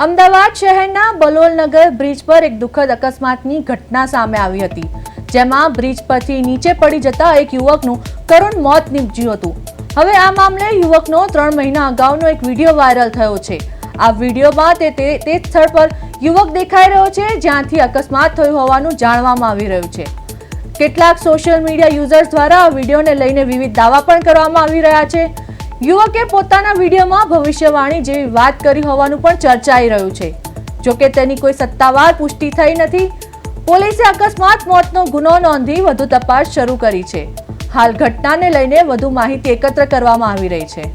અમદાવાદ શહેરના બલોલનગર બ્રિજ પર એક દુઃખદ અકસ્માતની ઘટના સામે આવી હતી, જેમાં બ્રિજ પરથી નીચે પડી જતા એક યુવકનું કરુણ મોત નીપજ્યું હતું. હવે આ મામલે યુવકનો 3 મહિના અગાઉનો એક વિડીયો વાયરલ થયો છે. આ વિડીયોમાં તે સ્થળ પર યુવક દેખાઈ રહ્યો છે જ્યાંથી અકસ્માત થયો હોવાનું જાણવામાં આવી રહ્યું છે. કેટલાક સોશિયલ મીડિયા યુઝર્સ દ્વારા આ વિડીયોને લઈને વિવિધ દાવા પણ કરવામાં આવી રહ્યા છે. યુવકે પોતાના વિડીયોમાં ભવિષ્યવાણી જેવી વાત કરી હોવાનું પણ ચર્ચાઈ રહ્યું છે. જોકે તેની કોઈ સત્તાવાર પુષ્ટિ થઈ નથી. પોલીસે અકસ્માત મોતનો ગુનો નોંધી વધુ તપાસ શરૂ કરી છે. હાલ ઘટનાને લઈને વધુ માહિતી એકત્ર કરવામાં આવી રહી છે.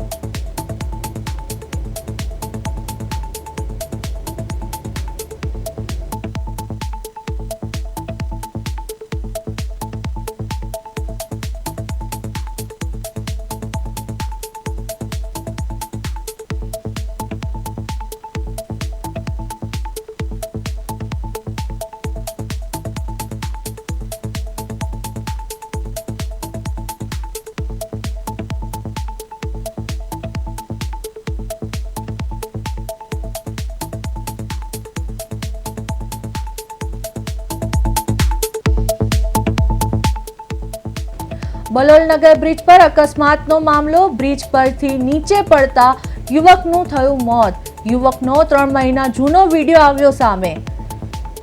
બલોલનગર બ્રિજ પર અકસ્માતનો મામલો. બ્રિજ પરથી નીચે પડતા યુવકનું થયું મોત. યુવકનો 3 મહિના જૂનો વિડીયો આવ્યો સામે.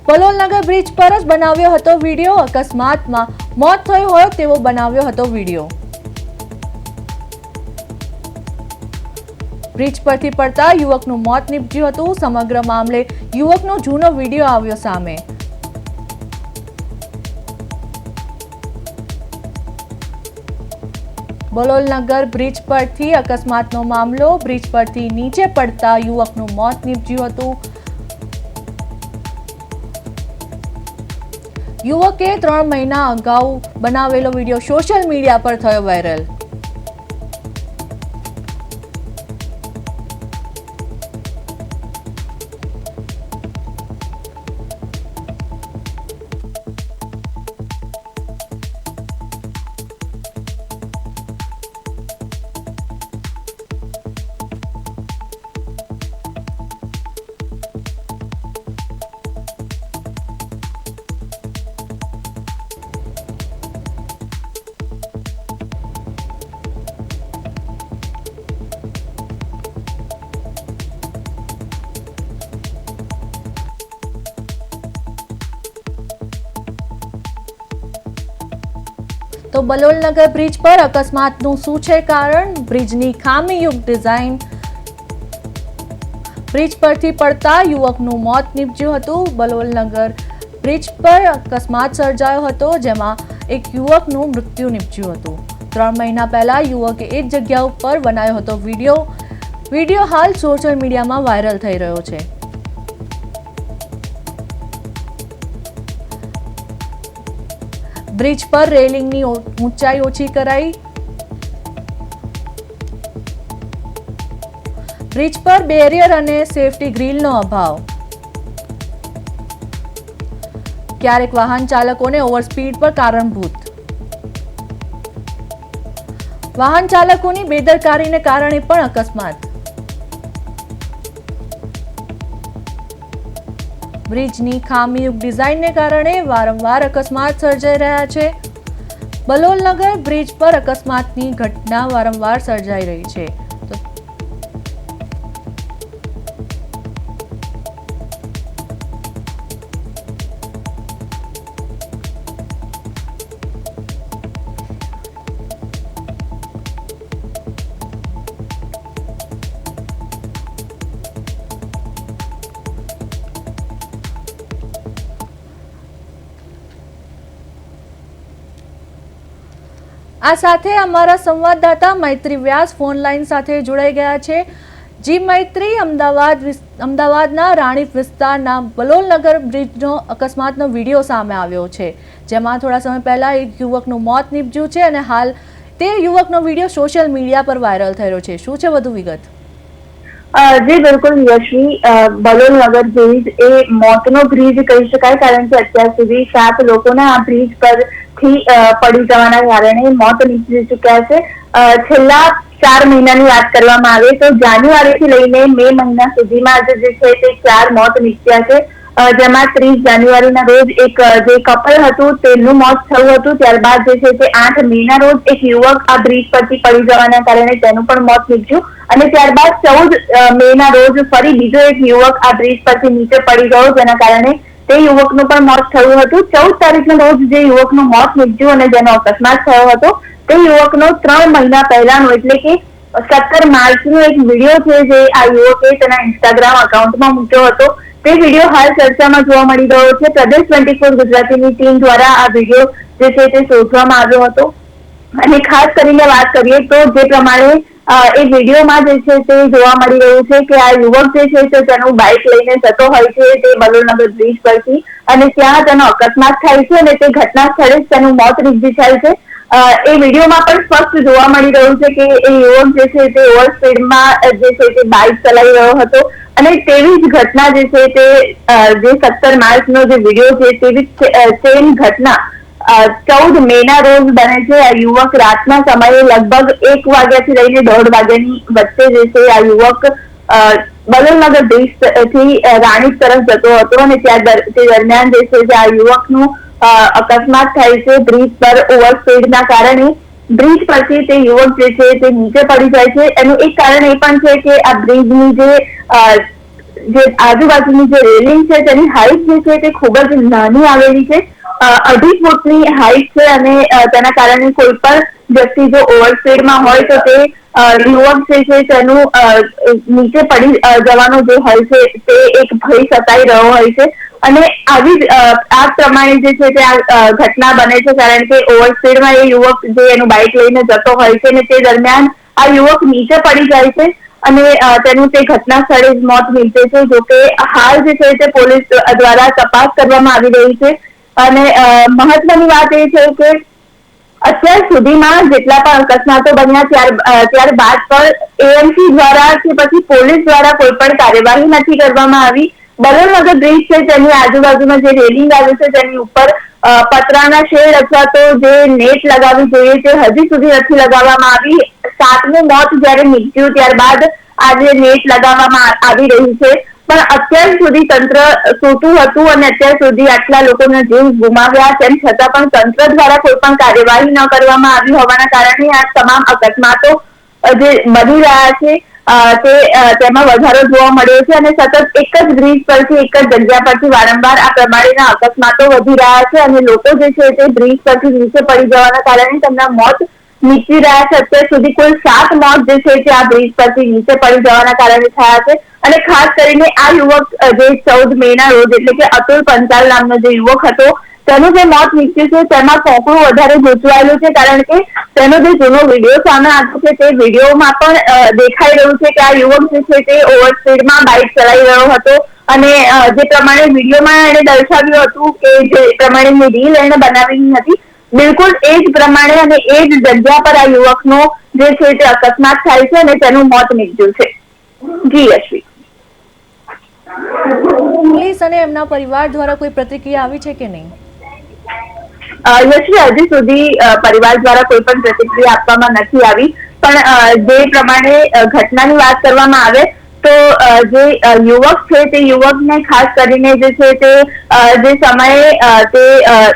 બલોલનગર બ્રિજ પર જ બનાવ્યો હતો વિડીયો. અકસ્માતમાં મોત થયું હોય તેવો બનાવ્યો હતો વિડીયો. બ્રિજ પરથી પડતા યુવકનું મોત નીપજ્યું હતું. સમગ્ર મામલે યુવકનો જૂનો વિડીયો આવ્યો સામે. બલોલનગર બ્રિજ પરથી અકસ્માતનો મામલો. બ્રિજ પરથી નીચે પડતા યુવકનું મોત નીપજ્યું હતું. યુવકે 3 મહિના અગાઉ બનાવેલો વિડીયો સોશિયલ મીડિયા પર થયો વાયરલ. તો બલોલનગર બ્રિજ પર અકસ્માતનું શું છે કારણ? બ્રિજની ખામીયુક્ત ડિઝાઇન. બ્રિજ પરથી પડતા યુવકનું મોત નીપજ્યું હતું. બલોલનગર બ્રિજ પર અકસ્માત સર્જાયો હતો, જેમાં એક યુવકનું મૃત્યુ નીપજ્યું હતું. 3 મહિના પહેલા યુવકે એક જગ્યા ઉપર બનાવ્યો હતો વિડીયો હાલ સોશિયલ મીડિયામાં વાયરલ થઈ રહ્યો છે. બ્રિજ પર રેલિંગની ઊંચાઈ ઓછી કરાઈ. બ્રિજ પર બેરિયર અને સેફટી ગ્રીલનો અભાવ. ક્યારેક વાહન ચાલકોને ઓવરસ્પીડ પર કારણભૂત. વાહન ચાલકોની બેદરકારીને કારણે પણ અકસ્માત. બ્રિજની ખામીયુક્ત ડિઝાઇનને કારણે વારંવાર અકસ્માત સર્જાઈ રહ્યા છે. બલોલનગર બ્રિજ પર અકસ્માતની ઘટના વારંવાર સર્જાઈ રહી છે. આ સાથે અમારા સંવાદદાતા મૈત્રી વ્યાસ ફોન લાઈન સાથે જોડાઈ ગયા છે. જી મૈત્રી, અમદાવાદના રાણીપ વિસ્તારના બલોલનગર બ્રિજનો અકસ્માતનો વિડીયો સામે આવ્યો છે, જેમાં થોડા સમય પહેલા એક યુવકનું મોત નીપજ્યું છે અને હાલ તે યુવકનો વિડીયો સોશિયલ મીડિયા પર વાયરલ થઈ રહ્યો છે. શું છે વધુ વિગત? જી બિલકુલ યશવી, બલોલનગર બ્રિજ એ મોતનો બ્રિજ કહી શકાય, કારણ કે અત્યાર સુધી 7 લોકોના આ બ્રિજ પરથી પડી જવાના કારણે મોત નીપજી ચૂક્યા છે. છેલ્લા 4 મહિનાની વાત કરવામાં આવે તો જાન્યુઆરીથી લઈને મે મહિના સુધીમાં જે છે તે 4 મોત નીપજ્યા છે, જેમાં 30 જાન્યુઆરીના રોજ એક જે કપલ હતું તેનું મોત થયું હતું. ત્યારબાદ જે છે તે 8 મેના રોજ એક યુવક આ બ્રિજ પરથી પડી જવાના કારણે તેનું પણ મોત નીપજ્યું અને ત્યારબાદ 14 મેના રોજ ફરી બીજો એક યુવક આ બ્રિજ પરથી નીચે પડી ગયો, જેના કારણે તે યુવકનું પણ મોત થયું હતું. 14 તારીખના રોજ જે યુવકનું મોત નીપજ્યું અને જેનો અકસ્માત થયો હતો તે યુવકનો 3 મહિના પહેલાનો એટલે કે 17 માર્ચનો એક વિડીયો છે જે આ યુવકે તેના ઇન્સ્ટાગ્રામ અકાઉન્ટમાં મૂક્યો હતો. તે વિડીયો હાલ ચર્ચામાં જોવા મળી રહ્યો છે. પ્રદેશ 24 ગુજરાતીની ટીમ દ્વારા આ વિડીયો જે છે તે શોધવામાં આવ્યો હતો અને ખાસ કરીને વાત કરીએ તો જે પ્રમાણે એ વિડીયોમાં જે છે તે જોવા મળી રહ્યું છે કે આ યુવક જે છે તે તેનું બાઇક લઈને જતો હોય છે તે બલોલનગર બ્રિજ પરથી અને ત્યાં તેનો અકસ્માત થાય છે અને તે ઘટના સ્થળે જ તેનું મોત નીપજી જાય છે. એ વિડીયોમાં પણ સ્પષ્ટ જોવા મળી રહ્યું છે કે એ યુવક જે છે તે ઓવર સ્પીડમાં જે છે તે બાઇક ચલાવી રહ્યો હતો અને તેવી જ ઘટના જે છે તે જે 17 માર્ચનો જે વિડીયો છે તેવી સેમ ઘટના 14 મેના રોજ બને છે. આ યુવક રાતના સમયે લગભગ 1 વાગ્યાથી લઈને 1:30 વાગ્યાની વચ્ચે જે છે આ યુવક બલોલનગર બ્રિજ થી રાણીપ તરફ જતો હતો અને તે દરમિયાન જે છે આ યુવકનું અકસ્માત થાય છે બ્રિજ પર ઓવર સ્પીડના કારણે. બ્રિજ પરથી તે યુવક જે છે તે નીચે પડી જાય છે. એનું એક કારણ એ પણ છે કે આ બ્રિજની જે આજુબાજુની જે રેલિંગ છે તેની હાઈટ જે છે તે ખૂબ જ નાની આવેલી છે, 2.5 ફૂટની હાઈટ છે અને તેના કારણે કોઈ પણ વ્યક્તિ જો ઓવર સ્પીડમાં હોય તો તે યુવક જે છે તેનું નીચે પડી જવાનો જે હોય છે તે એક ભય સતાઈ રહ્યો હોય છે અને આવી આ પ્રમાણે જે છે તે આ ઘટના બને છે કારણ કે ઓવર સ્પીડમાં એ યુવક જે એનું બાઇક લઈને જતો હોય છે અને તે દરમિયાન આ યુવક નીચે પડી જાય છે અને તેનું તે ઘટના સ્થળે જ મોત નીપજે છે. જોકે હાલ જે છે તે પોલીસ દ્વારા તપાસ કરવામાં આવી રહી છે અને મહત્વની વાત એ છે કે અત્યાર સુધીમાં જેટલા પણ અકસ્માતો બન્યા ત્યારબાદ પણ એએમસી દ્વારા કે પછી પોલીસ દ્વારા કોઈ પણ કાર્યવાહી નથી કરવામાં આવી. બલોલનગર બ્રિજ છે તેની આજુબાજુમાં જે રેલિંગ આવે છે તેની ઉપર પતરાના શેડ અથવા તો જે નેટ લગાવવી જોઈએ તે હજી સુધી નથી લગાવવામાં આવી. 7મું મોત જયારે નીપજ્યું ત્યારબાદ આજે નેટ લગાવવામાં આવી રહી છે પણ અત્યાર સુધી તંત્ર સૂતું હતું અને અત્યાર સુધી આટલા લોકોના જીવ ગુમાવ્યા તેમ છતાં પણ તંત્ર દ્વારા કોઈ પણ કાર્યવાહી ન કરવામાં આવી હોવાના કારણે આ તમામ અકસ્માતો જે બની રહ્યા છે તેમાં વધારો જોવા મળ્યો છે અને સતત એક જ બ્રિજ પરથી એક જ જગ્યા પરથી વારંવાર આ પ્રમાણેના અકસ્માતો વધી રહ્યા છે અને લોકો જે છે તે બ્રિજ પરથી નીચે પડી જવાના કારણે તેમના મોત નીપજી રહ્યા છે. અત્યાર સુધી કુલ 7 મોત જે છે તે આ બ્રિજ પરથી નીચે પડી જવાના કારણે થયા છે અને ખાસ કરીને આ યુવક જે 14 મેના રોજ એટલે કે અતુલ પંચાલ નામનો જે યુવક હતો તેનું જે મોત નીપજ્યું છે તેમાં કોકડું વધારે ગૂંચવાયેલું છે કારણ કે તેનો જે જૂનો વિડીયો સામે આવ્યો છે તે વિડીયોમાં પણ દેખાઈ રહ્યું છે કે આ યુવક જે છે તે ઓવર સ્પીડમાં બાઇક ચલાવી રહ્યો હતો અને જે પ્રમાણે વિડીયોમાં એને દર્શાવ્યું હતું કે જે પ્રમાણેની રીલ એને બનાવી હતી બિલકુલ એ જ પ્રમાણે અને એ જ જગ્યા પર આ યુવકનો જે છે તે અકસ્માત થાય છે અને તેનું મોત નીપજ્યું છે. જી યશ્વી. પોલીસ અને એમના પરિવાર દ્વારા કોઈ પ્રતિક્રિયા આવી છે કે નહીં? યશ્વી, હજી સુધી પરિવાર દ્વારા કોઈ પણ પ્રતિક્રિયા આપવામાં નથી આવી પણ જે પ્રમાણે ઘટનાની વાત કરવામાં આવે તો જે યુવક છે તે યુવકને ખાસ કરીને જે છે તે જે સમયે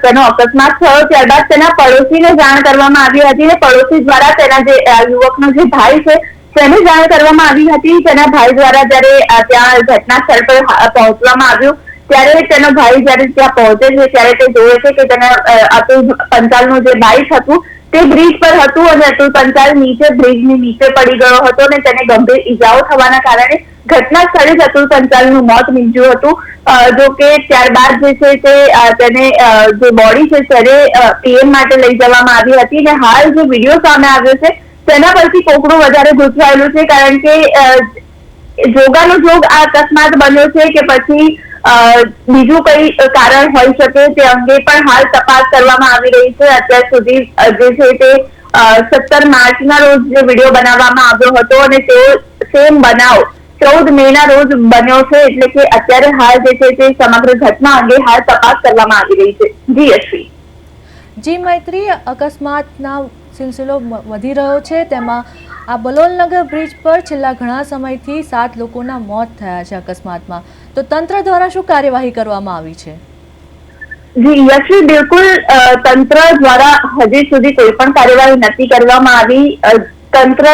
તેનો અકસ્માત થયો ત્યારબાદ તેના પડોશીને જાણ કરવામાં આવી હતી અને પડોશી દ્વારા તેના જે યુવકનો જે ભાઈ છે તેને જાણ કરવામાં આવી હતી. તેના ભાઈ દ્વારા જયારે ત્યાં ઘટના સ્થળ પર પહોંચવામાં આવ્યું ત્યારે તેનો ભાઈ જયારે ત્યાં પહોંચે છે ત્યારે તે જોવે છે કે તેના અતુલ પંચાલનું જે બાઇક હતું તે બ્રિજ પર હતું અને અતુલ પંચાલ બ્રિજની નીચે પડી ગયો હતો અને તેને ગંભીર ઈજાઓ થવાના કારણે ઘટના સ્થળે જ અતુલ પંચાલનું મોત નીપજ્યું હતું. જો કે ત્યારબાદ જે છે તે તેને જે બોડી છે તેને પીએમ માટે લઈ જવામાં આવી હતી અને હાલ જે વિડીયો સામે આવ્યો છે તેના પરથી કોકડું વધારે ગૂંચવાયેલું છે કારણ કે જોગાનો જોગ આ અકસ્માત બન્યો છે કે પછી બીજું કઈ કારણ હોઈ શકે તે અંગે પણ હાલ તપાસ કરવામાં આવી રહી છે. અત્યાર સુધી જે છે તે 17 માર્ચના રોજ જે વિડીયો બનાવવામાં આવ્યો હતો અને તેઓ સેમ બનાવ 14 મેના રોજ બન્યો છે એટલે કે અત્યારે હાલ જે છે તે સમગ્ર ઘટના અંગે હાલ તપાસ કરવામાં આવી રહી છે. જી યશ્વી. જી મૈત્રી, અકસ્માતના સિલસિલો વધી રહ્યો છે, તેમાં આ બલોલનગર બ્રિજ પર છેલ્લા ઘણા સમયથી 7 લોકોના મોત થયા છે અકસ્માતમાં. તો તંત્ર દ્વારા શું કાર્યવાહી કરવામાં આવી છે? જી યશવી, બિલકુલ તંત્ર દ્વારા હજી સુધી કોઈ પણ કાર્યવાહી નથી કરવામાં આવી. તંત્ર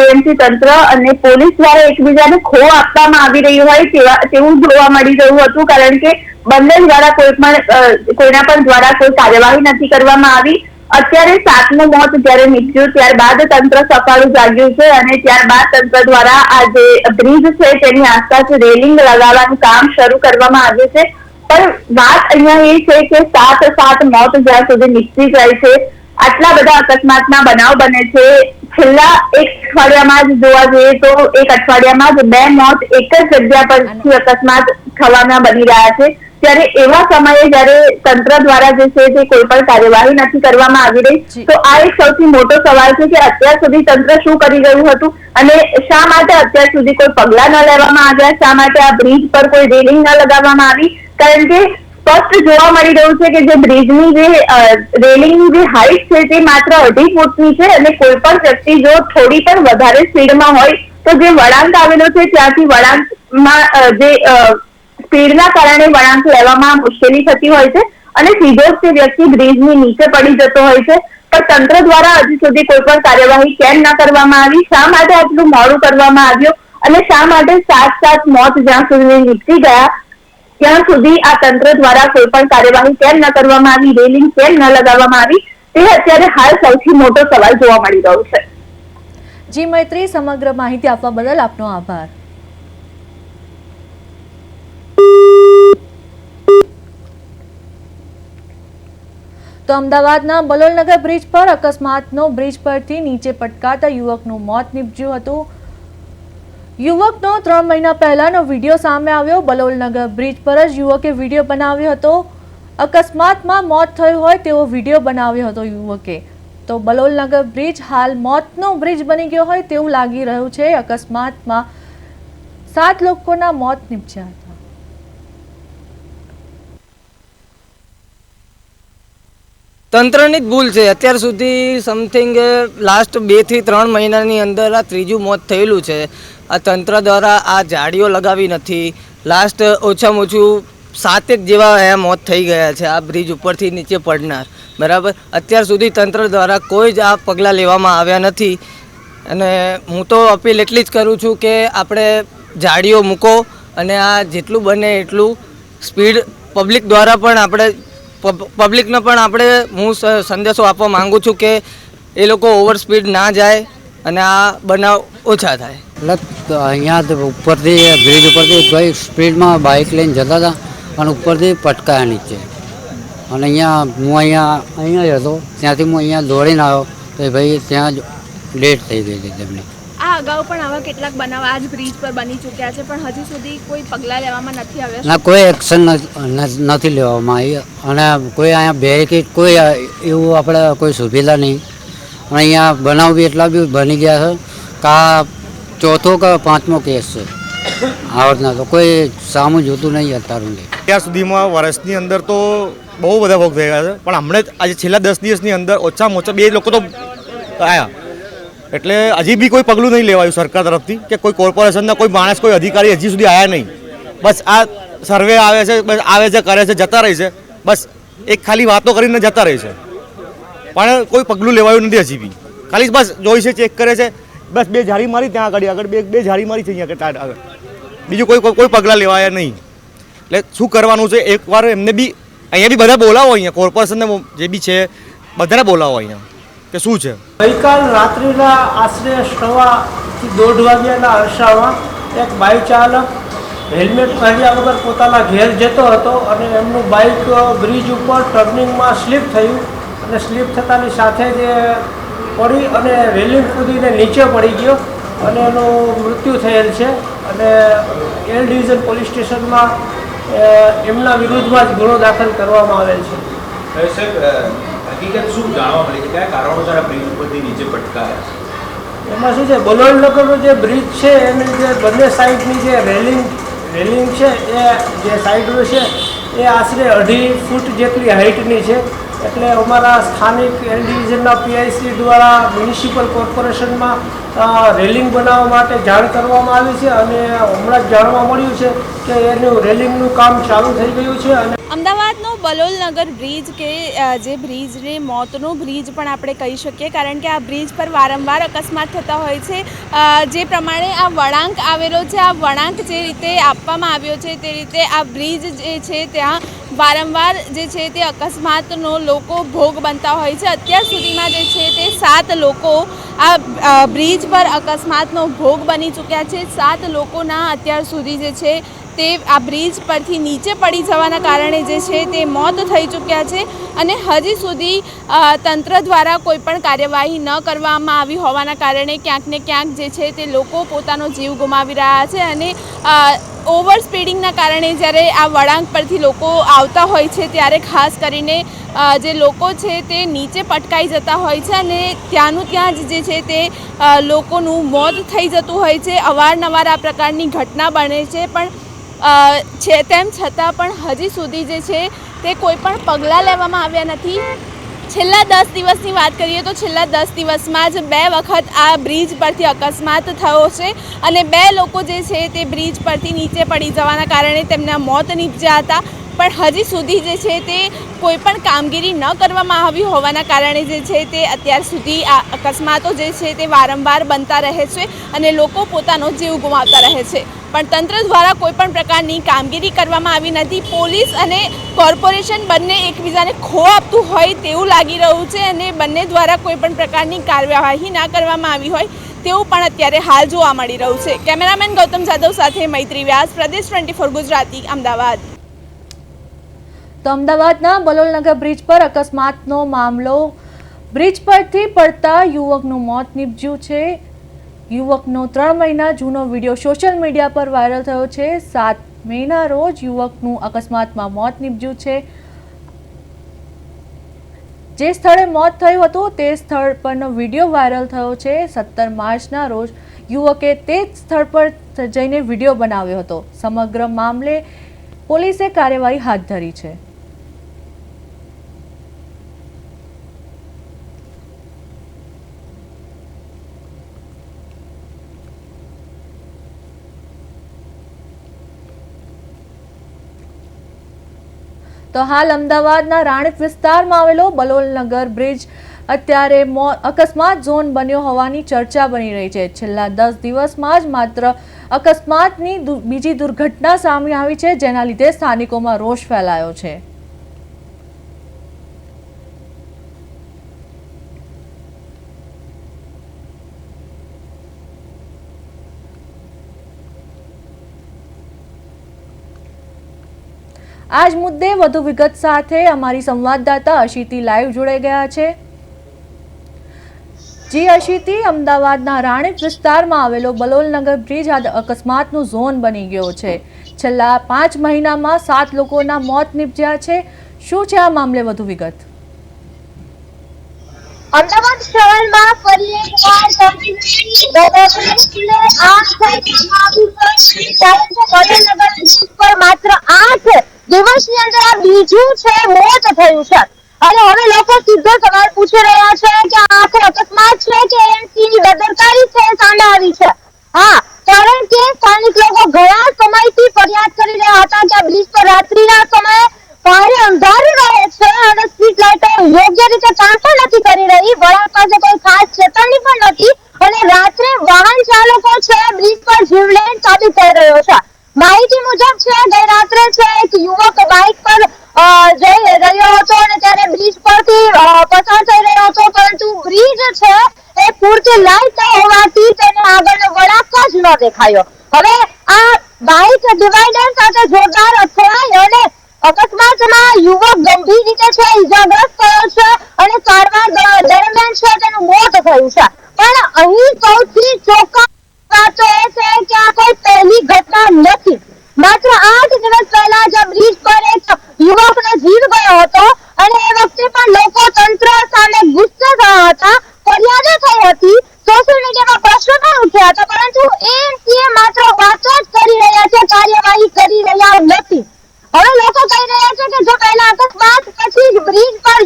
એએમસી તંત્ર અને પોલીસ દ્વારા એકબીજાને ખો આપવામાં આવી રહ્યું હોય તેવું જોવા મળી રહ્યું હતું, કારણ કે બંને દ્વારા કોઈના પણ દ્વારા કોઈ કાર્યવાહી નથી કરવામાં આવી. અત્યારે 7મું મોત જયારે નીપજ્યું ત્યારબાદ તંત્ર સફાળું જાગ્યું છે અને ત્યારબાદ તંત્ર દ્વારા આ જે બ્રિજ છે તેની આસપાસ રેલિંગ લગાવવાનું કામ શરૂ કરવામાં આવ્યું છે. પણ વાત અહીંયા એ છે કે 7 મોત જ્યાં સુધી નીપજી જાય છે, આટલા બધા અકસ્માતના બનાવ બને છે. છેલ્લા એક અઠવાડિયામાં જ જોવા જઈએ તો એક અઠવાડિયામાં જ 2 મોત એક જ જગ્યા પરથી અકસ્માત થવાના બની રહ્યા છે. ત્યારે એવા સમયે જયારે તંત્ર દ્વારા જે છે તે કોઈ પણ કાર્યવાહી નથી કરવામાં આવી રહી, તો આ એક સૌથી મોટો સવાલ છે કે અત્યાર સુધી તંત્ર શું કરી રહ્યું હતું અને શા માટે અત્યાર સુધી કોઈ પગલાં ન લેવામાં આવ્યા, શા માટે આ બ્રિજ પર કોઈ રેલિંગ ન લગાવવામાં આવી. કારણ કે સ્પષ્ટ જોવા મળી રહ્યું છે કે જે બ્રિજની જે રેલિંગની જે હાઈટ છે તે માત્ર 2.5 ફૂટની છે અને કોઈ પણ વ્યક્તિ જો થોડી પણ વધારે સ્પીડમાં હોય તો જે વળાંક આવેલો છે ત્યાંથી વળાંકમાં જે સ્પીડના કારણે વળાંક લેવામાં મુશ્કેલી થતી હોય છે અને સીધો જ તે વ્યક્તિ બ્રિજની નીચે પડી જતો હોય છે. પણ તંત્ર દ્વારા હજી સુધી કોઈ પણ કાર્યવાહી કેમ ન કરવામાં આવી, શા માટે આટલું મોડું કરવામાં આવ્યું અને શા માટે 7 મોત જ્યાં સુધી નીપજી ગયા ત્યાં સુધી આ તંત્ર દ્વારા કોઈ પણ કાર્યવાહી કેમ ન કરવામાં આવી, રેલિંગ કેમ ન લગાવવામાં આવી, તે અત્યારે હાલ સૌથી મોટો સવાલ જોવા મળી રહ્યો છે. જી મૈત્રી, સમગ્ર માહિતી આપવા બદલ આપનો આભાર. તો અમદાવાદના બલોલનગર બ્રિજ પર અકસ્માતનો બ્રિજ પરથી નીચે પટકાતા યુવકનું મોત નીપજ્યું હતું. યુવકનો 3 મહિના પહેલાનો વિડીયો સામે આવ્યો. બલોલનગર બ્રિજ પર જ યુવકે વિડીયો બનાવ્યો હતો. અકસ્માતમાં મોત થયું હોય તેવો વિડીયો બનાવ્યો હતો યુવકે. તો બલોલનગર બ્રિજ હાલ મોતનો બ્રિજ બની ગયો હોય તેવું લાગી રહ્યું છે. અકસ્માતમાં 7 લોકોના મોત નીપજ્યા હતા. તંત્રની જ ભૂલ છે. અત્યાર સુધી સમથિંગ લાસ્ટ 2 થી 3 મહિનાની અંદર આ 3જું મોત થયેલું છે. આ તંત્ર દ્વારા આ જાળીઓ લગાવી નથી. લાસ્ટ ઓછામાં ઓછું 7 જેવા અહીંયા મોત થઈ ગયા છે આ બ્રિજ ઉપરથી નીચે પડનાર. બરાબર, અત્યાર સુધી તંત્ર દ્વારા કોઈ જ આ પગલાં લેવામાં આવ્યા નથી. અને હું તો અપીલ એટલી જ કરું છું કે આપણે જાળીઓ મૂકો અને આ જેટલું બને એટલું સ્પીડ પબ્લિક દ્વારા પણ પબ્લિકને પણ હું સંદેશો આપવા માંગુ છું કે એ લોકો ઓવર સ્પીડ ના જાય અને આ બનાવ ઓછા થાય. એટલે અહીંયા ઉપરથી બ્રિજ ઉપરથી ભાઈ સ્પીડમાં બાઇક લઈને જતા હતા અને ઉપરથી પટકાયા નીચે. અને હું અહીંયા હતો, ત્યાંથી હું અહીંયા દોડીને આવ્યો તો ભાઈ ત્યાં જ ડેથ થઈ ગઈ હતી તેમની. આ અગાઉ પણ આવા કેટલાક બનાવ આજ બ્રિજ પર બની ચૂક્યા છે, પણ હજી સુધી કોઈ પગલાં લેવામાં નથી આવ્યા. ના, કોઈ એક્શન નથી લેવામાં આવી અને કોઈ અહીંયા બેરિકેડ કોઈ એવું આપણે કોઈ સુવિધા નહીં. અને અહીંયા બનાવ બી એટલા બી બની ગયા છે કે આ 4થો કે 5મો કેસ છે આવડના. તો કોઈ સામું જોતું નહીં અત્યાર ત્યાં સુધીમાં વર્ષની અંદર તો બહુ બધા ભોગ થઈ ગયા છે, પણ હમણાં જ આજે છેલ્લા 10 દિવસની અંદર ઓછામાં ઓછા 2 લોકો તો આવ્યા. એટલે હજી બી કોઈ પગલું નહીં લેવાયું સરકાર તરફથી કે કોઈ કોર્પોરેશનના કોઈ માણસ કોઈ અધિકારી હજી સુધી આવ્યા નહીં. બસ આ સર્વે આવે છે, બસ આવે છે, કરે છે, જતા રહે છે. બસ એક ખાલી વાતો કરીને જતા રહે છે, પણ કોઈ પગલું લેવાયું નથી હજી બી. ખાલી બસ જોઈ છે, ચેક કરે છે, બસ 2 ઝાડી મારી ત્યાં આગળ બે ઝાડી મારી છે અહીંયા આગળ, બીજું કોઈ પગલાં લેવાયા નહીં. એટલે શું કરવાનું છે એકવાર એમને બી અહીંયા બી બધા બોલાવો, અહીંયા કોર્પોરેશનને જે બી છે બધાને બોલાવો અહીંયા કે શું છે. ગઈકાલ રાત્રિના આશરે 1:15 થી 1:30 વાગ્યાના અરસામાં એક બાઇક ચાલક હેલ્મેટ પહેર્યા વગર પોતાના ઘેર જતો હતો અને એમનું બાઇક બ્રિજ ઉપર ટર્નિંગમાં સ્લીપ થયું અને સ્લીપ થતાની સાથે જ પડી અને રેલિંગ કૂદીને નીચે પડી ગયો અને એનું મૃત્યુ થયેલ છે. અને એલ ડિવિઝન પોલીસ સ્ટેશનમાં એમના વિરુદ્ધમાં જ ગુનો દાખલ કરવામાં આવેલ છે. હકીકત શું જાણવા મળી છે, કયા કારણોસર આ બ્રિજ ઉપરથી નીચે પટકાયા? એમાં શું છે, બલોલનગરનો જે બ્રિજ છે એની જે બંને સાઈડની જે રેલિંગ છે એ જે સાઈડો છે એ આશરે 2.5 ફૂટ જેટલી હાઇટની છે એટલે અમારા સ્થાનિક એલ ડિવિઝનના પીઆઈસી દ્વારા મ્યુનિસિપલ કોર્પોરેશનમાં રેલિંગ બનાવવા માટે જાણ કરવામાં આવી છે અને હમણાં જ જાણવા મળ્યું છે કે એનું રેલિંગનું કામ ચાલુ થઈ ગયું છે. અને અમદાવાદનો બલોલનગર બ્રિજ કે જે બ્રિજને મોતનો બ્રિજ પણ આપણે કહી શકીએ, કારણ કે આ બ્રિજ પર વારંવાર અકસ્માત થતા હોય છે. જે પ્રમાણે આ વળાંક આવેલો છે, આ વળાંક જે રીતે આપવામાં આવ્યો છે તે રીતે આ બ્રિજ જે છે ત્યાં વારંવાર જે છે તે અકસ્માતનો લોકો ભોગ બનતા હોય છે. અત્યાર સુધીમાં જે છે તે 7 લોકો આ બ્રિજ પર અકસ્માતનો ભોગ બની ચૂક્યા છે. 7 લોકોના અત્યાર સુધી જે છે તે આ બ્રિજ પરથી નીચે પડી જવાના કારણે જે છે તે મોત થઈ ચૂક્યા છે અને હજી સુધી તંત્ર દ્વારા કોઈ પણ કાર્યવાહી ન કરવામાં આવી હોવાના કારણે ક્યાંક ને ક્યાંક જે છે તે લોકો પોતાનો જીવ ગુમાવી રહ્યા છે. અને ઓવર સ્પીડિંગના કારણે જ્યારે આ વળાંક પરથી લોકો આવતા હોય છે ત્યારે ખાસ કરીને જે લોકો છે તે નીચે પટકાઈ જતા હોય છે અને ત્યાંનું ત્યાં જ જે છે તે લોકોનું મોત થઈ જતું હોય છે. અવારનવાર આ પ્રકારની ઘટના બને છે, પણ છે તેમ છતાં પણ હજી સુધી જે છે તે કોઈ પણ પગલાં લેવામાં આવ્યા નથી. છેલ્લા 10 દિવસની વાત કરીએ તો છેલ્લા 10 દિવસમાં જ 2 વખત આ બ્રિજ પરથી અકસ્માત થયો છે અને 2 લોકો જે છે તે બ્રિજ પરથી નીચે પડી જવાના કારણે તેમના મોત નીપજ્યા હતા. પણ હજી સુધી જે છે તે કોઈ પણ કામગીરી ન કરવામાં આવી હોવાના કારણે જે છે તે અત્યાર સુધી આ અકસ્માતો જે છે તે વારંવાર બનતા રહે છે અને લોકો પોતાનો જીવ ગુમાવતા રહે છે. પણ તંત્ર દ્વારા કોઈ પણ પ્રકારની કામગીરી કરવામાં આવી નથી. પોલીસ અને કોર્પોરેશન બંને એકબીજાને ખો આપતું હોય તેવું લાગી રહ્યું છે અને બંને દ્વારા કોઈ પણ પ્રકારની કાર્યવાહી ના કરવામાં આવી હોય તેવું પણ અત્યારે હાલ જોવા મળી રહ્યું છે. કેમેરામેન ગૌતમ જાદવ સાથે મૈત્રી વ્યાસ, પ્રદેશ 24 ગુજરાતી, અમદાવાદ. તો અમદાવાદના બલોલનગર બ્રિજ પર અકસ્માતનો મામલો. બ્રિજ પરથી પડતા યુવકનું મોત નીપજ્યું છે. યુવકનો 3 મહિના જૂનો વિડીયો સોશિયલ મીડિયા પર વાયરલ થયો છે. 7 મેના રોજ યુવકનું અકસ્માતમાં મોત નીપજ્યું છે. જે સ્થળે મોત થયું હતું તે સ્થળ પરનો વિડીયો વાયરલ થયો છે. 17 માર્ચના રોજ યુવકે તે જ સ્થળ પર જઈને વિડીયો બનાવ્યો હતો. સમગ્ર મામલે પોલીસે કાર્યવાહી હાથ ધરી છે. તો હાલ અમદાવાદના રાણીપ વિસ્તારમાં આવેલો બલોલનગર બ્રિજ અત્યારે અકસ્માત ઝોન બન્યો હોવાની ચર્ચા બની રહી છે. છેલ્લા 10 દિવસમાં જ માત્ર અકસ્માતની બીજી દુર્ઘટના સામે આવી છે, જેના લીધે સ્થાનિકોમાં રોષ ફેલાયો છે. આજ મુદ્દે વધુ વિગત સાથે અમારી સંવાદદાતા અશિતી લાઈવ જોડાઈ ગયા છે. જી અશિતી, અમદાવાદના રાણીપ વિસ્તારમાં આવેલો બલોલનગર બ્રિજ આ અકસ્માતનું ઝોન બની ગયો છે. છેલ્લા 5 મહિનામાં 7 લોકોના મોત નીપજ્યા છે. શું છે આ મામલે વધુ વિગત? અમદાવાદ શહેરમાં ફરી એકવાર માત્ર 8 દિવસની અંદર આ બીજું છે મોત થયું છે. અને હવે લોકો સીધો સવાલ પૂછી રહ્યા છે કે આ અકસ્માત છે કે એમસીની બેદરકારી છે સામે આવી છે. હા, કારણ કે સ્થાનિક લોકો ઘણા સમયથી ફરિયાદ કરી રહ્યા હતા કે આ બ્રિજ પર રાત્રિના સમયે ભારે અંધારું રહે છે અને સ્ટ્રીટ લાઇટો યોગ્ય રીતે કામ પણ નથી કરી રહી. વળાંક પાસે કોઈ ખાસ ચેતવણી પણ નથી અને રાત્રે વાહન ચાલકો છે બ્રિજ પર જીવલેણ સાબિત થઈ રહ્યો છે. માહિતી મુજબ છે ગઈ રાત્રે છે એક યુવક બાઇક પર જઈ રહ્યો હતો અને ત્યારે બ્રિજ પરથી પસાર થઈ રહ્યો હતો, પરંતુ બ્રિજ છે એ પૂરતી લાઈટ ન હોવાથી તેને આગળનો વળાંક જ ન દેખાયો. હવે આ બાઇક ડિવાઈડર સાથે જોરદાર અથડાઈ અને અકસ્માતમાં યુવક ગંભીર રીતે છે ઈજાગ્રસ્ત થયો છે અને સારવાર દરમિયાન છે તેનું મોત થયું છે. પણ અહીં સૌથી ચોક્કસ વાત એ છે કે આ કોઈ પહેલી ઘટના નથી. માત્ર 8 દિવસ પહેલા જ બ્રિજ પર એક યુવકનો જીવ ગયો હતો અને એ વખતે પણ લોકો તંત્ર સામે ગુસ્સે થયા હતા, ફરિયાદો થઈ હતી, સોશિયલ મીડિયામાં પ્રશ્નો પણ ઉઠ્યા હતા, પરંતુ એમસીએ માત્ર વાતો જ કરી રહ્યા છે, કાર્યવાહી કરી રહ્યા નથી. હવે લોકો કહી રહ્યા છે કે જો પહેલા અકસ્માત પછી જ બ્રિજ પર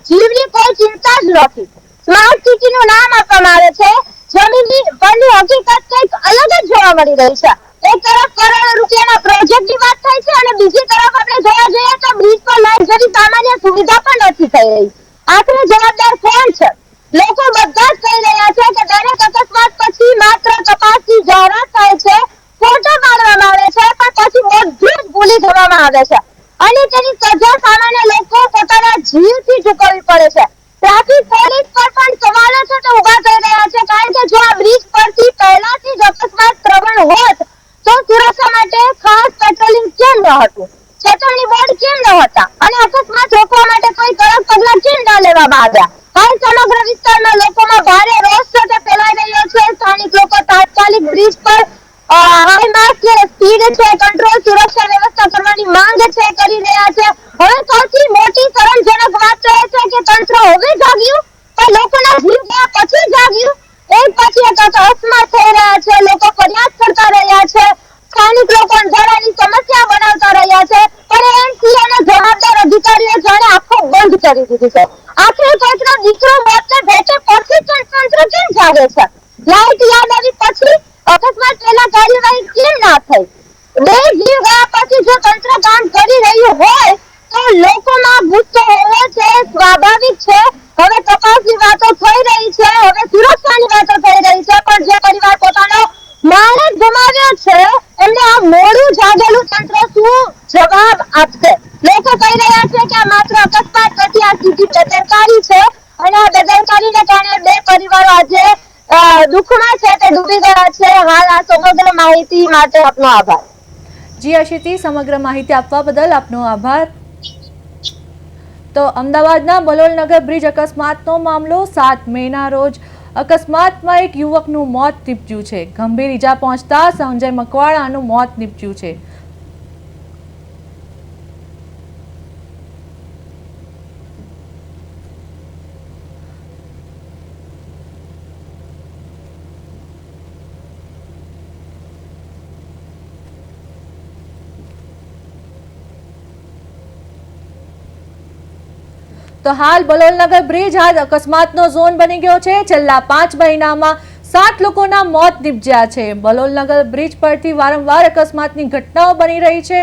જીવની કોઈ ચિંતા જ નથી. સ્માર્ટ સિટીનું નામ આપવામાં આવે છે, જમીનની પરની હકીકત કંઈક અલગ જ જોવા મળી રહી છે. એક તરફ કરોડો રૂપિયાના પ્રોજેક્ટની વાત થાય છે અને બીજી તરફ આપણે જોવા જઈએ તો બ્રિજ પર લાઈટ જેવી સામાન્ય સુવિધા પણ નથી થઈ રહી. આખરે જવાબદાર કોણ છે? લોકો બધા જ કહી રહ્યા છે કે દરેક અકસ્માત પછી માત્ર તપાસની જાહેરાત થાય છે, ફોટો પાડવામાં આવે છે, પણ પછી બધું જ ભૂલી જવામાં આવે છે અને તેની સજા સામાન્ય લોકો પોતાના જીવથી ચૂકવવી પડે છે. ટ્રાફિક પોલીસ પર પણ સવાલો છે તે ઉભા થઈ રહ્યા છે, કારણ કે જો આ બ્રિજ પરથી પહેલાથી જ અકસ્માત પ્રવણ હોત તો સુરક્ષા માટે ખાસ પેટ્રોલિંગ કેમ ન હતું, ચેતવણી બોર્ડ કેમ ન હતા અને અકસ્માત રોકવા માટે કોઈ કડક પગલાં કેમ ન લેવામાં આવ્યા? હાલ સમગ્ર વિસ્તારમાં લોકોમાં ભારે રોષ છે તે ફેલાઈ રહ્યો છે. સ્થાનિક લોકો તાત્કાલિક બ્રિજ પર હાઈ માસ્ક સ્પીડ છે કંટ્રોલ સુરક્ષા વ્યવસ્થા કરવાની માંગ છે કરી રહ્યા છે. હવે સૌથી મોટી શરમજનક વાત એ છે કે તંત્ર હવે જાગ્યું, પણ લોકોના જીવ ગયા પછી જાગ્યું. એક પછી એક અકસ્માત થઈ રહ્યા છે, લોકો ફરિયાદ કરતા રહ્યા છે, સ્થાનિક લોકો અંધારાની સમસ્યા બનાવતા રહ્યા છે, પણ એનસી અને જવાબદાર અધિકારીઓ જાણે આખો બંધ કરી દીધી છે. આખરે કોઈકનો દીકરો મોતને ભેટે પછી તંત્ર કેમ જાગે છે? લાઈટ યાદ આવી પછી અકસ્માત પહેલા કાર્યવાહી કેમ ના થઈ? બે જીવ ગયા પછી જો તંત્ર કામ કરી રહ્યું હોય તો લોકોમાં ગુસ્સો હોવો છે, સ્વાભાવિક છે. હવે તપાસની વાતો થઈ રહી છે, હવે સુરક્ષાની વાતો થઈ રહી છે, પણ જે પરિવાર પોતાનો માલ જ ગુમાવ્યો છે એમને આ મોડું જાગેલું તંત્ર શું જવાબ આપશે? લોકો કહી રહ્યા છે કે આ માત્ર અકસ્માત નથી, આ સીધી બેદરકારી છે અને આ બેદરકારીને કારણે બે પરિવારો આજે દુઃખમાં છે તે ડૂબી ગયા છે. હાલ આ સમગ્ર માહિતી માટે આપનો આભાર. જી આશિતી, સમગ્ર માહિતી આપવા બદલ આપનો આભાર. તો અમદાવાદના બલોલનગર બ્રિજ અકસ્માતનો મામલો 7 મેના રોજ અકસ્માતમાં એક યુવકનું મોત નીપજ્યું છે. ગંભીર ઈજા પહોંચતા સંજય મકવાણાનું મોત નીપજ્યું છે. તો હાલ બલોલનગર બ્રિજ આજ અકસ્માતનો ઝોન બની ગયો છે. છેલ્લા 5 મહિનામાં 7 લોકોના મોત નીપજ્યા છે. બલોલનગર બ્રિજ પરથી વારંવાર અકસ્માતની ઘટનાઓ બની રહી છે.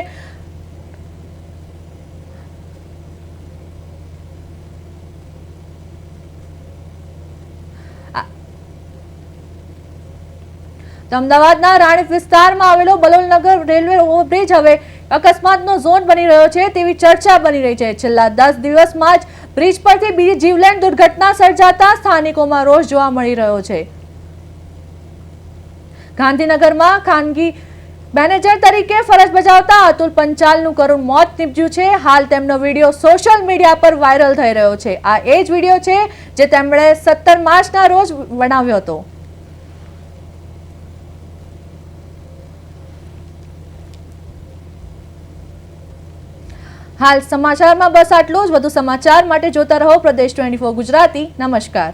અમદાવાદના રાણીપ વિસ્તારમાં આવેલો બલોલનગર રેલવે ઓવરબ્રિજ હવે અકસ્માતનો ઝોન બની રહ્યો છે તેવી ચર્ચા બની રહી છે. છેલ્લા 10 દિવસમાં જ બ્રિજ પરથી બીજી જીવલેણ દુર્ઘટના સર્જાતા સ્થાનિકોમાં રોષ જોવા મળી રહ્યો છે. ગાંધીનગરમાં ખાનગી મેનેજર તરીકે ફરજ બજાવતા અતુલ પંચાલનું કરુણ મોત નીપજ્યું છે. હાલ તેમનો વિડીયો સોશિયલ મીડિયા પર વાયરલ થઈ રહ્યો છે. આ એ જ વિડીયો છે જે તેમણે 17 માર્ચના રોજ બનાવ્યો હતો. હાલ સમાચારમાં બસ આટલું જ. વધુ સમાચાર માટે જોતા રહો પ્રદેશ 24 ગુજરાતી. નમસ્કાર.